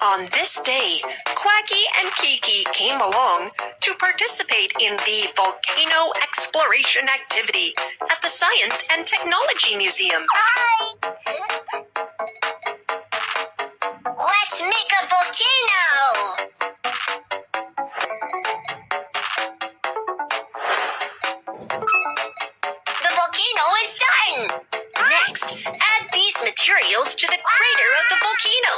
On this day, Quacky and Kiki came along to participate in the volcano exploration activity at the Science and Technology Museum. Hi! Let's make a volcano! The volcano is done! Next, add these materials to the crater of the volcano.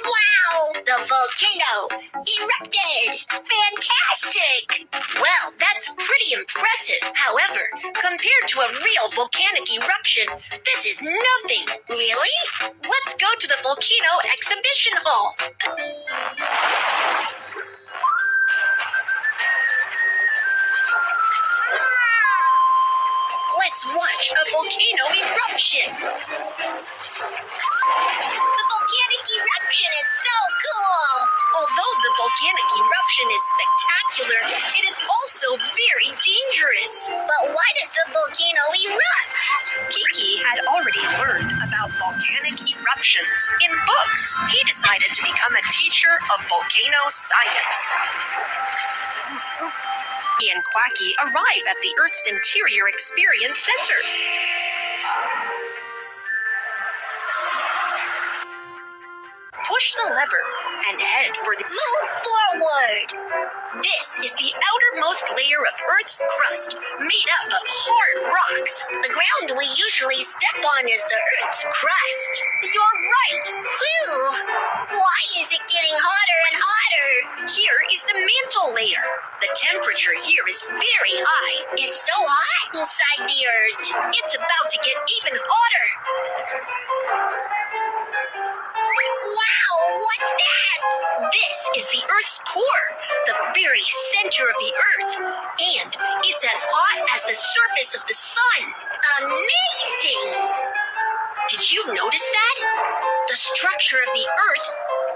Wow! The volcano erupted! Fantastic! Well, that's pretty impressive. However, compared to a real volcanic eruption, this is nothing. Really? Let's go to the volcano exhibition hall. Let's watch a volcano eruption. The volcanic eruption is so cool! Although the volcanic eruption is spectacular, it is also very dangerous. But why does the volcano erupt? Kiki had already learned about volcanic eruptions in books. He decided to become a teacher of volcano science. He and Quacky arrive at the Earth's Interior Experience Center. Push the lever and head for the... Move forward! This is the outermost layer of Earth's crust, made up of hard rocks. The ground we usually step on is the Earth's crust. You're right. Phew! Why is it getting hotter and hotter? Here is the mantle layer. The temperature here is very high. It's so hot inside the Earth. It's about to get even hotter. Wow, what's that? This is the Earth's core, the very center of the Earth. And it's as hot as the surface of the sun. Amazing! Did you notice that? The structure of the Earth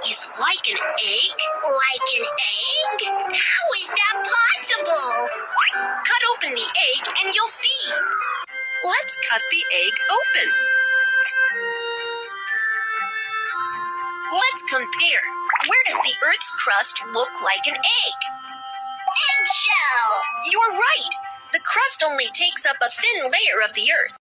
is like an egg. Like an egg? How is that possible? Cut open the egg and you'll see. Let's cut the egg open. Let's compare. Where does the Earth's crust look like an egg? Eggshell! You're right. The crust only takes up a thin layer of the Earth.